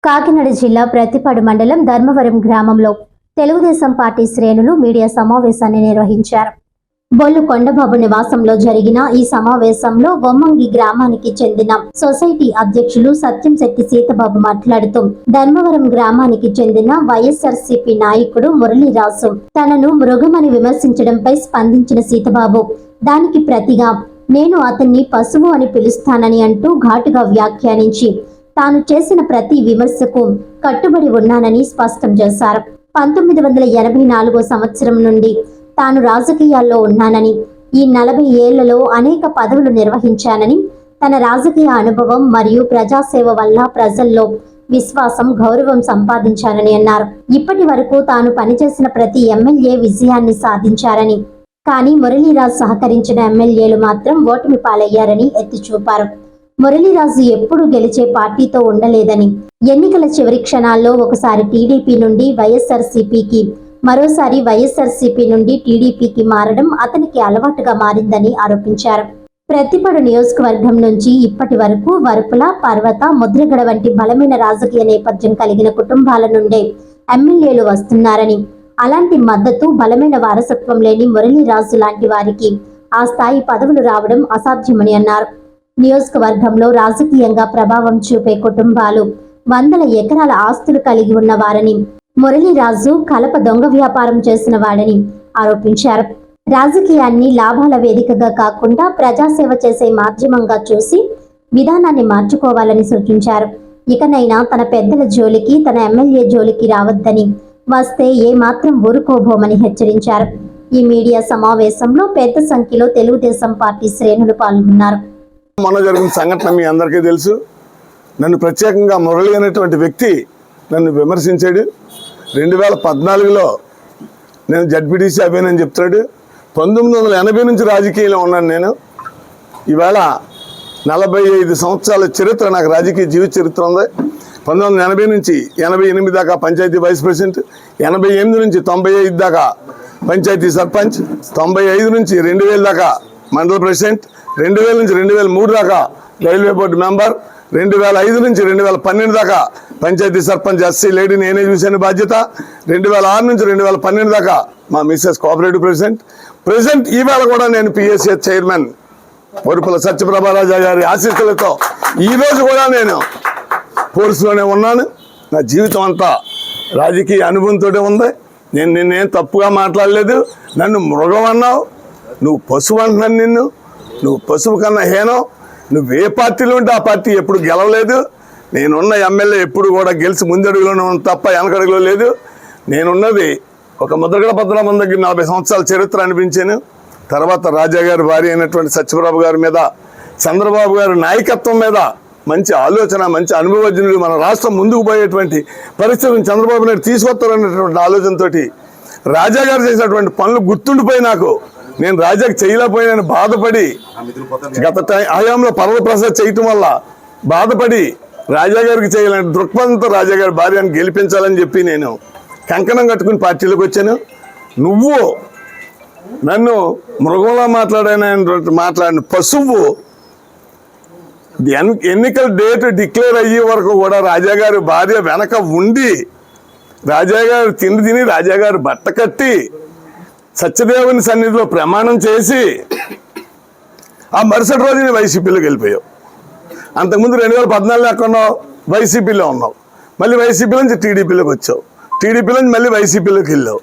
కాకినాడ జిల్లా ప్రతిపాడు మండలం ధర్మవరం గ్రామంలో తెలుగుదేశం పార్టీ శ్రేణులు మీడియా సమావేశాన్ని నిర్వహించారు. బొల్లు కొండబాబు నివాసంలో జరిగిన ఈ సమావేశంలో వొమ్మంగి గ్రామానికి చెందిన సొసైటీ అధ్యక్షులు సత్యంశెట్టి సీతబాబు మాట్లాడుతూ ధర్మవరం గ్రామానికి చెందిన వైఎస్ఆర్సీపీ నాయకుడు మురళీరాజు తనను మృగమని విమర్శించడంపై స్పందించిన సీతబాబు దానికి ప్రతిగా నేను అతన్ని పశువు అని పిలుస్తానని అంటూ ఘాటుగా వ్యాఖ్యానించి తాను చేసిన ప్రతి విమర్శకు కట్టుబడి ఉన్నానని స్పష్టం చేశారు. 1984 సంవత్సరం నుండి తాను రాజకీయాల్లో ఉన్నానని, ఈ 40 ఏళ్లలో అనేక పదవులు నిర్వహించానని, తన రాజకీయ అనుభవం మరియు ప్రజాసేవ వల్ల ప్రజల్లో విశ్వాసం, గౌరవం సంపాదించానని అన్నారు. ఇప్పటి వరకు తాను పనిచేసిన ప్రతి ఎమ్మెల్యే విజయాన్ని సాధించారని, కానీ మురళీరాజు సహకరించిన ఎమ్మెల్యేలు మాత్రం ఓటమి పాలయ్యారని ఎత్తి చూపారు. మురళీరాజు ఎప్పుడూ గెలిచే పార్టీతో ఉండలేదని, ఎన్నికల చివరి క్షణాల్లో ఒకసారి టీడీపీ నుండి వైఎస్ఆర్సీపీకి, మరోసారి వైఎస్ఆర్సీపీ నుండి టీడీపీకి మారడం అతనికి అలవాటుగా మారిందని ఆరోపించారు. ప్రతిపాడు నియోజకవర్గం నుంచి ఇప్పటి వరకు వరపుల, పర్వత, ముద్రగడ వంటి బలమైన రాజకీయ నేపథ్యం కలిగిన కుటుంబాల నుండే ఎమ్మెల్యేలు వస్తున్నారని, అలాంటి మద్దతు, బలమైన వారసత్వం లేని మురళీరాజు లాంటి వారికి ఆ స్థాయి పదవులు రావడం అసాధ్యమని అన్నారు. నియోజకవర్గంలో రాజకీయంగా ప్రభావం చూపే కుటుంబాలు, వందల ఎకరాల ఆస్తులు కలిగి ఉన్న వారని, మురళీరాజు కలప దొంగ వ్యాపారం చేసిన వాడని ఆరోపించారు. రాజకీయాన్ని లాభాల వేదికగా కాకుండా ప్రజాసేవ చేసే మాధ్యమంగా చూసి విధానాన్ని మార్చుకోవాలని సూచించారు. ఇకనైనా తన పెద్దల జోలికి, తన ఎమ్మెల్యే జోలికి రావద్దని, వస్తే ఏ మాత్రం ఊరుకోబోమని హెచ్చరించారు. ఈ మీడియా సమావేశంలో పెద్ద సంఖ్యలో తెలుగుదేశం పార్టీ శ్రేణులు పాల్గొన్నారు. మొన్న జరిగిన సంఘటన మీ అందరికీ తెలుసు. నన్ను ప్రత్యేకంగా మురళి అనేటువంటి వ్యక్తి నన్ను విమర్శించాడు. 2014లో నేను జడ్పీటీసీ అభినని చెప్తాడు. 1980 నుంచి రాజకీయంలో ఉన్నాను నేను. ఈవేళ 45 సంవత్సరాల చరిత్ర, నాకు రాజకీయ జీవిత చరిత్ర ఉంది. 1980 నుంచి 88 దాకా పంచాయతీ వైస్ ప్రెసిడెంట్, 88 నుంచి 95 దాకా పంచాయతీ సర్పంచ్, 95 నుంచి 2000 దాకా మండల ప్రెసిడెంట్, 2000 నుంచి 2003 దాకా రైల్వే బోర్డు మెంబర్, 2005 నుంచి 2012 దాకా పంచాయతీ సర్పంచ్ ఎస్సీ లేడీ నేనే చూశాను బాధ్యత, 2006 నుంచి 2012 దాకా మా మిస్సెస్ కోఆపరేటివ్ ప్రెసిడెంట్. ఈవేళ కూడా నేను పిఎస్సి చైర్మన్ వరుపుల సత్యప్రభారాజా గారి ఆశీస్సులతో ఈరోజు కూడా నేను ఫోర్స్లోనే ఉన్నాను. నా జీవితం అంతా రాజకీయ అనుభవంతో ఉంది. నేను నిన్నేం తప్పుగా మాట్లాడలేదు. నన్ను మృగం అన్నావు, నువ్వు పశువు అంటున్నాను. నువ్వు పశువు కన్నా హీనం. నువ్వు ఏ పార్టీలో ఉంటే ఆ పార్టీ ఎప్పుడు గెలవలేదు. నేనున్న ఎమ్మెల్యే ఎప్పుడు కూడా గెలిచి ముందడుగులోనే ఉంది తప్ప వెనకడుగులో లేదు. నేనున్నది ఒక ముద్రగడ పద్మనాభం దగ్గర 40 సంవత్సరాల చరిత్ర అనిపించాను. తర్వాత రాజా గారి భార్య అయినటువంటి సత్యప్రభ గారి మీద, చంద్రబాబు గారి నాయకత్వం మీద మంచి ఆలోచన, మంచి అనుభవజ్ఞులు, మన రాష్ట్రం ముందుకు పోయేటువంటి పరిస్థితిని చంద్రబాబు నాయుడు తీసుకొస్తారనేటువంటి ఆలోచనతో రాజా గారు చేసినటువంటి పనులు గుర్తుండిపోయి నాకు, నేను రాజాకి చేయలేకపోయినని బాధపడి, గత హయాంలో పర్వప్రసాద్ చేయటం వల్ల బాధపడి రాజా గారికి చేయాలని దృక్పథంతో రాజా గారి భార్యను గెలిపించాలని చెప్పి నేను కంకణం కట్టుకుని పార్టీలోకి వచ్చాను. నువ్వు నన్ను మృగంలా మాట్లాడిన పశువు ఎన్నికల డేట్ డిక్లేర్ అయ్యే వరకు కూడా రాజాగారి భార్య వెనక ఉండి, రాజాగారు తిండి తిని, రాజాగారు బట్ట కట్టి, సత్యదేవుని సన్నిధిలో ప్రమాణం చేసి ఆ మరుసటి రోజుని వైసీపీలోకి వెళ్ళిపోయావు. అంతకుముందు 2014 ఎక్కడున్నావు? వైసీపీలో ఉన్నావు. మళ్ళీ వైసీపీ నుంచి టీడీపీలోకి వచ్చావు. టీడీపీ నుంచి మళ్ళీ వైసీపీలోకి వెళ్ళావు.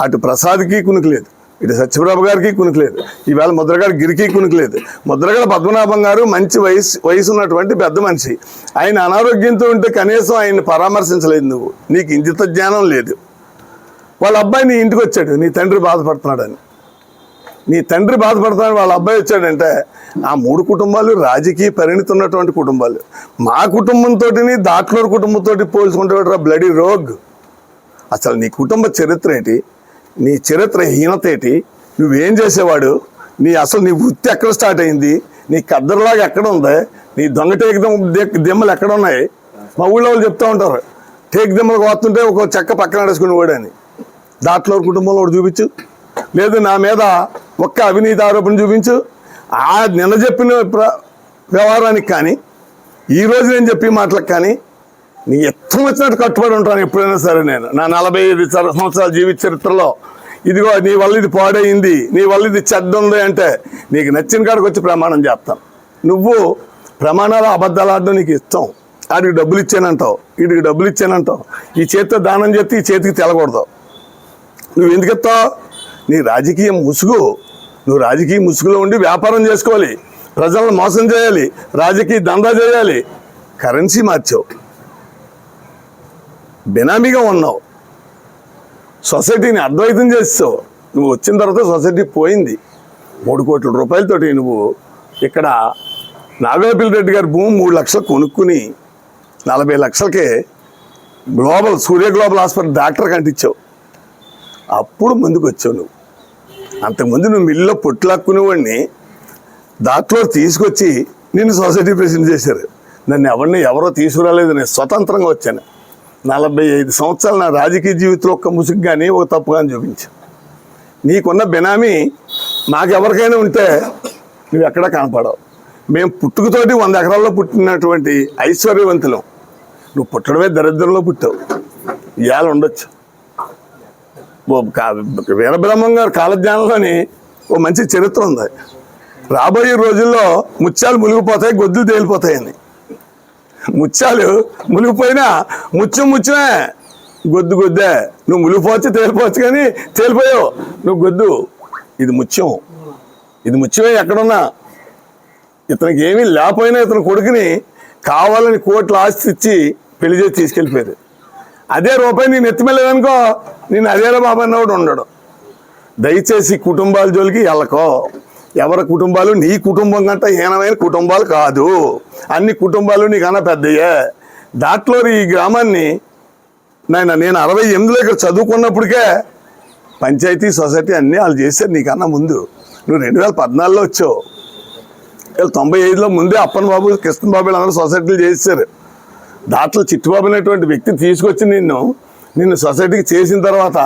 అటు ప్రసాద్కి కునుకులేదు, ఇటు సత్యప్రభ గారికి కునుకులేదు, ఈవేళ ముద్రగడ గిరికి కునుకులేదు. ముద్రగడ పద్మనాభం గారు మంచి వయసు ఉన్నటువంటి పెద్ద మనిషి. ఆయన అనారోగ్యంతో ఉంటే కనీసం ఆయన్ని పరామర్శించలేదు నువ్వు. నీకు ఇంజిత జ్ఞానం లేదు. వాళ్ళ అబ్బాయి నీ ఇంటికి వచ్చాడు, నీ తండ్రి బాధపడుతున్నాడని. నీ తండ్రి బాధపడుతున్నాడు, వాళ్ళ అబ్బాయి వచ్చాడంటే ఆ 3 కుటుంబాలు రాజకీయ పరిణితి ఉన్నటువంటి కుటుంబాలు. మా కుటుంబంతో దాట్లూరు కుటుంబంతో పోల్చుకుంటే బ్లడీ రోగ్. అసలు నీ కుటుంబ చరిత్ర ఏంటి? నీ చరిత్ర హీనత ఏంటి? నువ్వేం చేసేవాడు? నీ వృత్తి ఎక్కడ స్టార్ట్ అయింది? నీ కద్దరులాగా ఎక్కడ ఉంది? నీ దొంగ టేక్ దిమ్మలు ఎక్కడ ఉన్నాయి? మా ఊళ్ళో వాళ్ళు చెప్తూ ఉంటారు, టేక్ దిమ్మలకు వస్తుంటే ఒక చెక్క పక్కన నడుచుకుని వాడని. దాట్లూరు కుటుంబంలో ఒకటి చూపించు, లేదు నా మీద ఒక్క అవినీతి ఆరోపణ చూపించు. ఆ నిన్న చెప్పిన వ్యవహారానికి కానీ, ఈరోజు నేను చెప్పి మాటలకు కానీ నీ ఎత్తం వచ్చినట్టు కట్టుబడి ఉంటాను ఎప్పుడైనా సరే. నేను నా 45 సంవత్సరాల జీవిత చరిత్రలో ఇదిగో నీ వల్ల ఇది పాడైంది, నీ వల్ల ఇది చెడ్డ ఉంది అంటే నీకు నచ్చిన కాడికి వచ్చి ప్రమాణం చేస్తాను. నువ్వు ప్రమాణాలు అబద్ధాలు ఆడడం నీకు ఇష్టం. ఆడికి డబ్బులు ఇచ్చానంటావు, వీడికి డబ్బులు ఇచ్చానంటావు, ఈ చేతితో దానం చేస్తే ఈ చేతికి తెలకూడదు. నువ్వు ఎందుకు ఇస్తావు? నీ రాజకీయ ముసుగు, నువ్వు రాజకీయ ముసుగులో ఉండి వ్యాపారం చేసుకోవాలి, ప్రజలను మోసం చేయాలి, రాజకీయ దందా చేయాలి. కరెన్సీ మార్చావు, బెనామీగా ఉన్నావు, సొసైటీని అద్వైతం చేస్తావు. నువ్వు వచ్చిన తర్వాత సొసైటీ పోయింది. 3 కోట్ల రూపాయలతోటి నువ్వు ఇక్కడ నాగోపిల్ రెడ్డి గారి భూమి 3 లక్షలు కొనుక్కుని 40 లక్షలకే సూర్య గ్లోబల్ హాస్పిటల్ డాక్టర్ కంటించావు. అప్పుడు ముందుకు వచ్చావు నువ్వు. అంతకుముందు నువ్వు మిల్లులో పొట్టులాక్కునేవాడిని దాంట్లో తీసుకొచ్చి నిన్ను సొసైటీ ప్రెసిడెంట్ చేశారు. నన్ను ఎవరో తీసుకురాలేదు, నేను స్వతంత్రంగా వచ్చాను. 45 సంవత్సరాలు నా రాజకీయ జీవితంలో ఒక్క ముసుగు కానీ ఒక తప్పు కానీ చూపించాను. నీకున్న బెనామీ నాకెవరికైనా ఉంటే నువ్వు ఎక్కడా కనపడవు. మేము పుట్టుకతోటి 100 ఎకరాల్లో పుట్టినటువంటి ఐశ్వర్యవంతులం. నువ్వు పుట్టడమే దరిద్రంలో పుట్టావు. ఇవాళ ఉండొచ్చు. వీరబ్రహ్మం గారు కాలజ్ఞానంలోని ఓ మంచి చరిత్ర ఉంది. రాబోయే రోజుల్లో ముత్యాలు మునిగిపోతాయి, గొద్దులు తేలిపోతాయని. ముత్యాలు మునిగిపోయినా ముత్యమే, గొద్దు గొద్దే. నువ్వు మునిగిపోవచ్చు తేలిపోవచ్చు, కానీ తేలిపోయావు నువ్వు గొద్దు. ఇది ముత్యమే. ఎక్కడున్నా ఇతనికి ఏమీ లేకపోయినా ఇతని కొడుకుని కావాలని కోట్ల ఆస్తి ఇచ్చి పెళ్లి చేసి తీసుకెళ్ళిపోయారు. అదే రూపాయి నేను ఎత్తిమెళ్ళేదనుకో, నేను అదేలా బాబా అన్నవాడు ఉండడు. దయచేసి కుటుంబాల జోలికి వెళ్ళకో. ఎవరి కుటుంబాలు నీ కుటుంబం కంటే హీనమైన కుటుంబాలు కాదు. అన్ని కుటుంబాలు నీకన్నా పెద్దయే. దాంట్లో ఈ గ్రామాన్ని నేను 68లో ఇక్కడ చదువుకున్నప్పటికే పంచాయతీ సొసైటీ అన్నీ వాళ్ళు చేశారు నీకన్నా ముందు. నువ్వు 2014లో వచ్చావు. 95లో ముందే అప్పన్ బాబు, కృష్ణ బాబు అందరూ సొసైటీలు చేశారు. దాంట్లో చిట్టుబాబు అనేటువంటి వ్యక్తి తీసుకొచ్చి నిన్ను సొసైటీకి చేసిన తర్వాత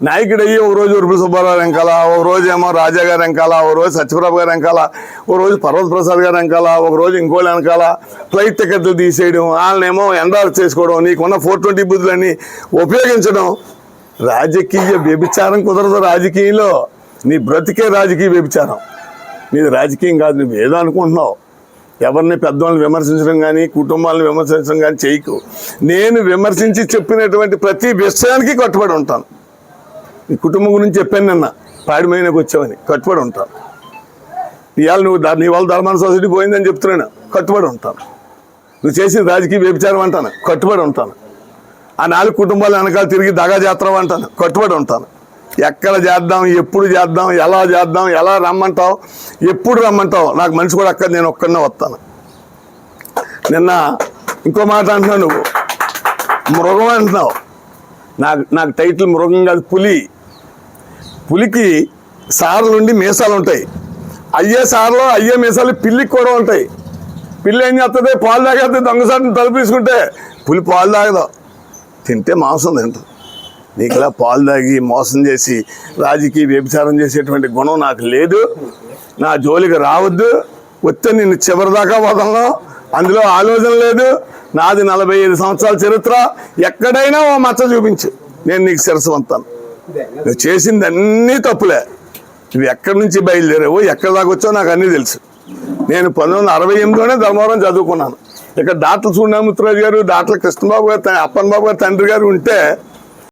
నాయకుడయ్యి ఒక రోజు ఉరుపుల సుబ్బారావు వెంకాల, ఒక రోజు ఏమో రాజా గారు వెంకాల, ఒక రోజు సత్యప్రభ గారు వెంకాల, ఒక రోజు పర్వత ప్రసాద్ గారు వెంకాల, ఒక రోజు ఇంకోళ్ళు వెనకాల ఫ్లైట్ టికెట్లు తీసేయడం, వాళ్ళనేమో ఎండార్ చేసుకోవడం, నీకున్న 420 బుద్ధులన్నీ ఉపయోగించడం. రాజకీయ వ్యభిచారం కుదరదు. రాజకీయంలో నీ బ్రతికే రాజకీయ వ్యభిచారం. నీది రాజకీయం కాదు. నువ్వు ఏదో అనుకుంటున్నావు. ఎవరిని పెద్దవాళ్ళని విమర్శించడం కానీ కుటుంబాలను విమర్శించడం కానీ చేయకు. నేను విమర్శించి చెప్పినటువంటి ప్రతి విషయానికి కట్టుబడి ఉంటాను. నీ కుటుంబం గురించి చెప్పాను నిన్న, పాడిమైనకు వచ్చావని కట్టుబడి ఉంటాను. ఇవాళ నీ వాళ్ళ ధర్మాన సొసైటీ పోయిందని చెప్తున్నాను, కట్టుబడి ఉంటాను. నువ్వు చేసిన రాజకీయ వ్యభిచారం అంటాను, కట్టుబడి ఉంటాను. ఆ 4 కుటుంబాలు వెనకాల తిరిగి దగా చేస్తావు అంటాను, కట్టుబడి ఉంటాను. ఎక్కడ చేద్దాం, ఎప్పుడు చేద్దాం, ఎలా రమ్మంటావు, ఎప్పుడు రమ్మంటావు, నాకు మనిషి కూడా అక్కడ నేను ఒక్కడనే వస్తాను. నిన్న ఇంకో మాట అంటున్నావు, నువ్వు మృగం అంటున్నావు. నాకు టైటిల్ మృగం కాదు, పులికి సార్లు ఉండి మీసాలు ఉంటాయి. అయ్యే సార్లు అయ్యే మీసాలు పిల్లికి కూడా ఉంటాయి. పిల్లి ఏం చేస్తుంది? పాలు తాగేస్తే దొంగసాటిని తలుపు తీసుకుంటే పులి పాలు తాగదు, తింటే మాంసం తింటుంది. నీకులా పాలు తాగి మోసం చేసి రాజకీయ వ్యభిచారం చేసేటువంటి గుణం నాకు లేదు. నా జోలికి రావద్దు. వస్తే నిన్ను చివరిదాకా వదలను. అందులో ఆలోచన లేదు. నాది 45 సంవత్సరాల చరిత్ర. ఎక్కడైనా ఓ మచ్చ చూపించు, నేను నీకు శిరస్సు వంతాను. నువ్వు చేసింది అన్నీ తప్పులే. నువ్వు ఎక్కడి నుంచి బయలుదేరావో ఎక్కడి దాకా వచ్చావో నాకు అన్నీ తెలుసు. నేను 1968లోనే ధర్మవరం చదువుకున్నాను. ఇక్కడ డాక్టర్ సూర్యనామూర్తిరాజు గారు, డాక్టర్ కృష్ణబాబు గారు, అప్పన్ బాబు గారు తండ్రి గారు ఉంటే